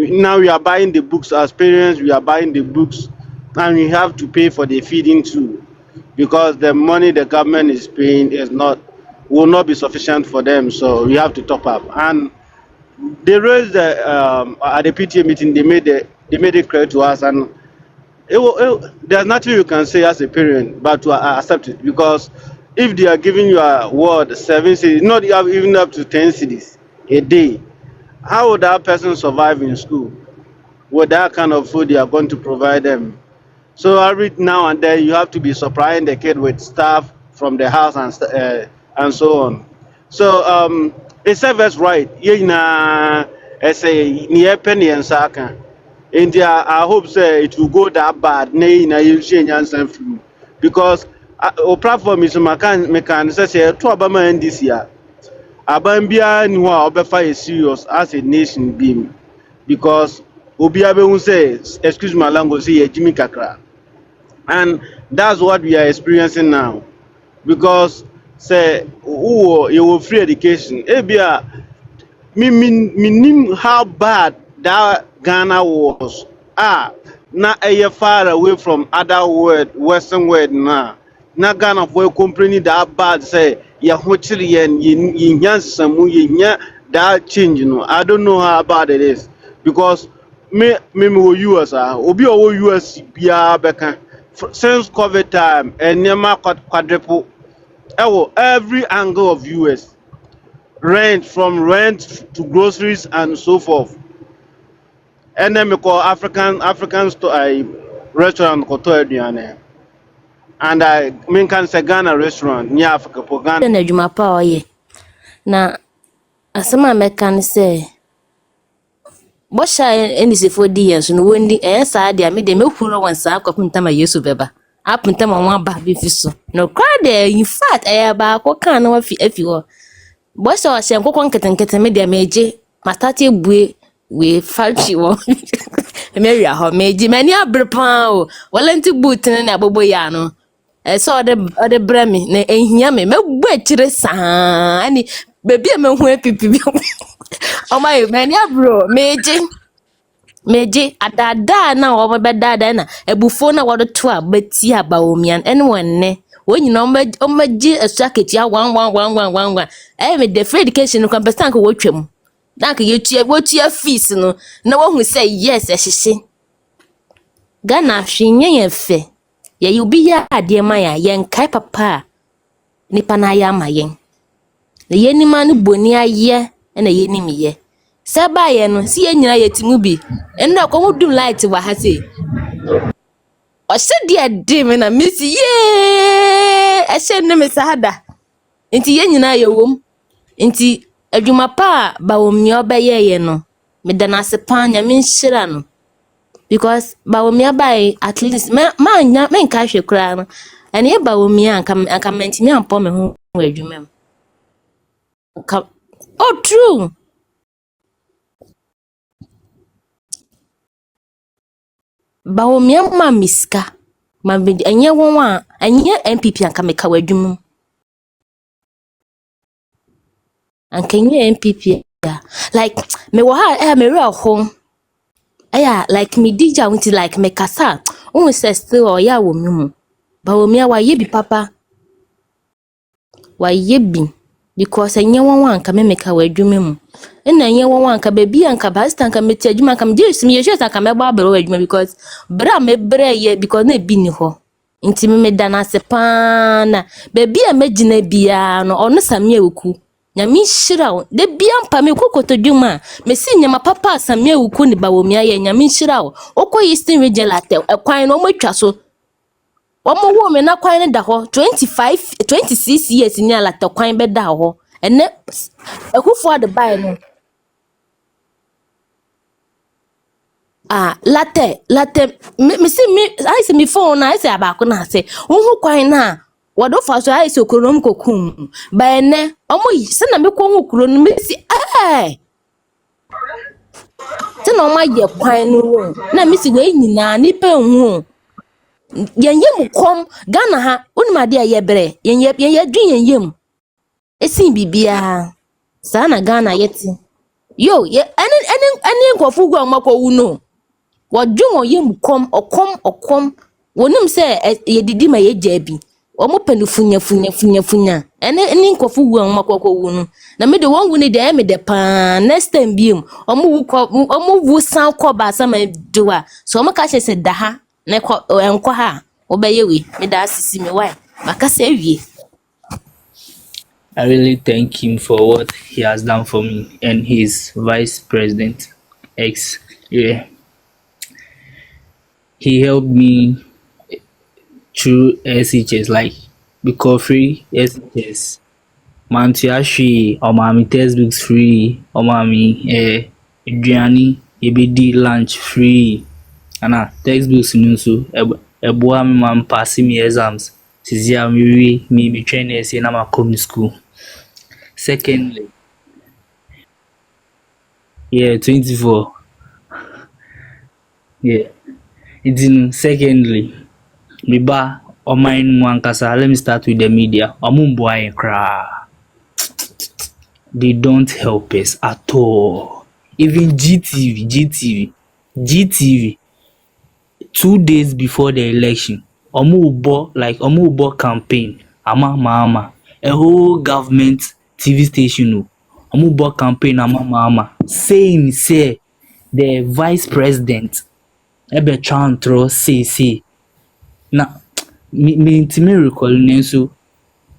now we are buying the books as parents. We are buying the books, and we have to pay for the feeding too, because the money the government is paying will not be sufficient for them. So we have to top up. And they raised at the PTA meeting. They made it clear to us, and there's nothing you can say as a parent but to accept it, because if they are giving you a word 7 cities, not even up to 10 cities a day, how would that person survive in school with that kind of food you are going to provide them? So every now and then you have to be supplying the kid with stuff from the house and so on. So it serves right. Yeah, na say near penny and saka. India, I hope say it will go that bad. Nay, na you change answer from, because our platform is mekan say to Obama end this year. Abambia ni wa obefa is serious as a nation being, because Obiabe will say, excuse my language, say Jimmy Kakra. And that's what we are experiencing now, because say you will free education. Ebia meaning how bad that Ghana was. Now a far away from other Western world now. Na Ghana for complaining that bad say ya hochiri and yin samu yin that change, I don't know how bad it is, because me US obi o US bia beka since COVID time and nema quadruple every angle of US, from rent to groceries and so forth. And then we call African store restaurant koto aduane. And I mean can say Ghana restaurant near Africa for Ghana. Na adwuma pa oye. Na asema mekan say Bosha enisifo di yenso no wondi sa dia me de mehuro wan sa akwapunta ma Yesu beba. Apunta ma wan ba bi fiso. No cry there, in fact ba ko kan na wafi ho. Bosha o shen kokon ketenkete me de meje matati bue we falchi wo. Me ria ho meje mani abrepan o. Walenti boot ne na bobo ya no. So the bremi na ehia me mebu akire saa ani baby me hu apipi bi o my mani abro meje adada na wo be dada na ebufo na wo to abati abawomian ene wonne wonyina o maji asaketi a 1111 me the free education no compensation ko wotwam na ka wotua fees no na wo hu say yes ehihye Ghana hwenye ye fe ye yubi ya ade ma ya yen kai papa nipa na ya ma yen na yeni ma no boni aye na yeni miye se ba ye no si yenyina yetimu bi enda ko hudum light wa ha se o se dia de me na misi ye e se ne me sada nti yenyina ye wom nti adwuma pa ba wom ye obeye ye no me da na se pa nya me nhira no, because bawomia by at least man ka hwe kura no ene ye bawomia anka mentimi ampo me ho adwuma oh true bawomia ma miska ma enye won a enye MPP anka me ka wadwuma anka enye MPP like me wo ha me re ho like me DJ want to like me kasa on say still or ya wo mi mu ba wo mi wa ye bi papa wa ye bi because enye won anka me ka wa adwuma mu na enye won anka ba bi anka ba sta anka me ti adwuma anka me Jesus me Jesus anka me ba bere wa adwuma because bra me bere ye because na bi ni ho nti me da na se pa na ba bi a magina bia no ono samia wuku nyami shirawo de bia mpa me kokoto dwuma me si nyama papa samia wuku ni bawomia ye nyami shirawo okọ Eastern region latte kwan no matwa so omo wo me na kwan ne da ho 26 years ni latte kwan be da ho ene ekufo de buy no latte me si me I say me phone na I say abako na say wo kwan na wado fa so ai sokorom kokum ba ene omo yi se na me ko hu kuro no me si te na omo ye kwan no wo na me si we nyina ni pe hu yenye mukom Ghana ha onima de ye bere yenye dwen yenye mu esin bibia sa na Ghana yeti Yo, yeah, any nkɔfo gu a ɔmakɔwu no. Wɔdwe wɔn yam ɔkɔm. Wɔnim sɛ yɛdidi ma yɛgya bi. Wɔn pɛ no funya. Ɛne nkɔfo wu a ɔmakɔwu no. Na me de wɔn wu no deɛ ɛyɛ me dɛ paa. Next time biem, wɔn wu san kɔ baasa ma do a. So wɔn ka kyerɛ sɛ da ha na ɛnkɔ ha a wɔbɛyɛ wei. Me da asisi me why. Makasa awie. I really thank him for what he has done for me and his vice president ex. Yeah, he helped me through SHS, like because free SHS. Mantua free, or mommy textbooks free, or mommy aduane, ebedi lunch free. And textbooks so eboa me man passing me exams. Sisi a me train essay na ma come school. Secondly, yeah, 24. Yeah. Secondly, me ba online mu ankasa. Let me start with the media. Omo mboa yen kra. They don't help us at all. Even GTV, 2 days before the election, omo campaign, ama Mahama, a whole government TV station, omo campaign ama Mahama, saying say the vice president ebe try say na me intimi recall nenso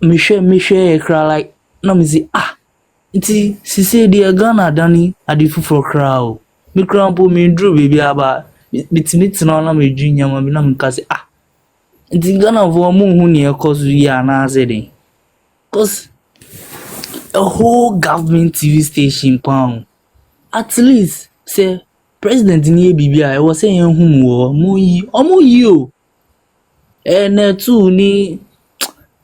me hwɛ kra like na me say nti sisi de Ghana dani ade fufuro kra o me kra mpo me nduru baby aba bitimi tena na me dwi nyama bi na me ka say nti Ghana for mo hu ne ekoso yi ana say den cause a whole government TV station pound at least say president ni bibi a was say yen hu mo omo yi o na too ni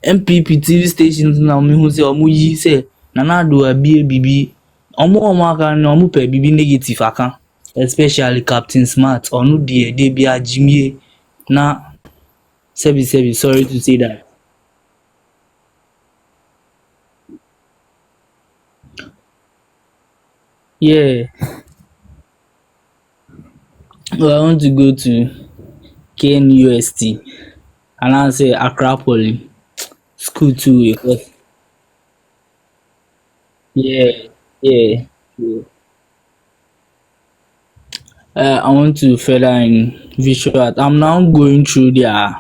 MPP TV stations na me hu say omo yi say Nana do abie bibi omo aka na omo pe bibi negative aka, especially Captain Smart onu de bi agimie na sebi sorry to say that. Yeah, well, I want to go to KNUST and I say Accra Poly school too because yeah. I want to further in visual art. I'm now going through their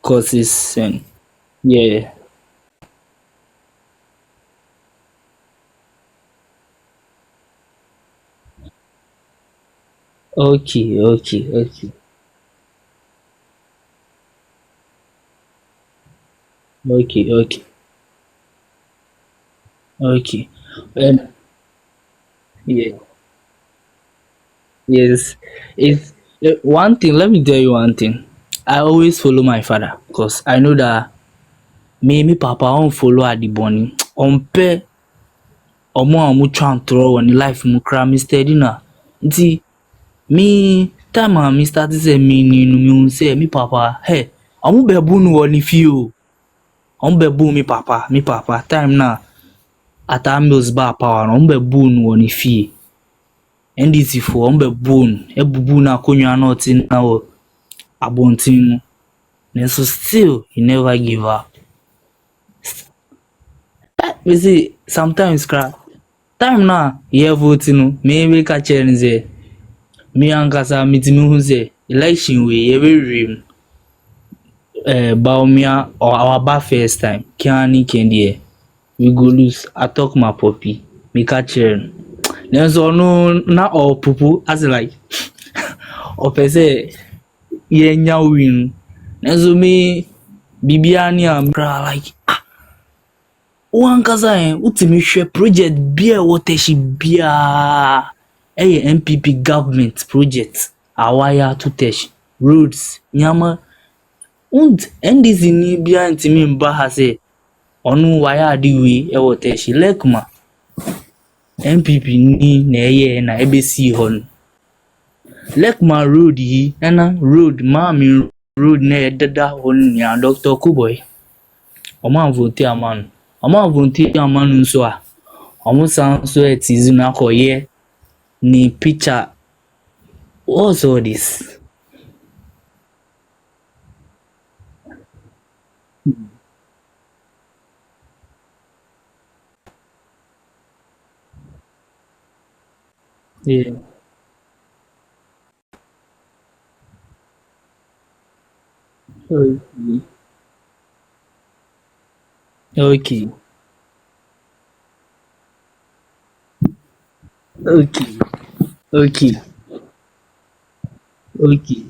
courses and yeah. Okay. Okay. And yeah, yes. If one thing, let me tell you one thing. I always follow my father because I know that me papa won't follow at the bunny. On pe omo amu try throw on life mu kra me steady na. Nti me time a me start say me ni me say me papa hey omo bebu no woni fi o. Omo bebu me papa time na ata mills ba power omo bebu no woni fi. NDC for omo bebu no ebubu na akonwa na otin na o abontin no. So still he never give up. We see sometimes cry. Time na yeah voting me catch and say me ankasa mitimi hu say election we every Baumia or our bar first time Kiani Kendi we go lose. I talk my puppy me catch her. There's no not all pupu as like or per se nya win. There's me Bibiani am like Wankasa utimi hwe project bia watershi bia MPP government project awaya to tesh roads nyama und NDC ni bia ntimi mba ha say onu waya adiwe watershi lekma MPP ni na na ebesi hon lekma road yi na road mami road na dada hon ya Dr. Kuboy omo vote amanu omo volunteer amanu nso a omo san so etizu na koye ni picture. What's all this? Yeah. Okay. Okay. Okay. Okay. Okay.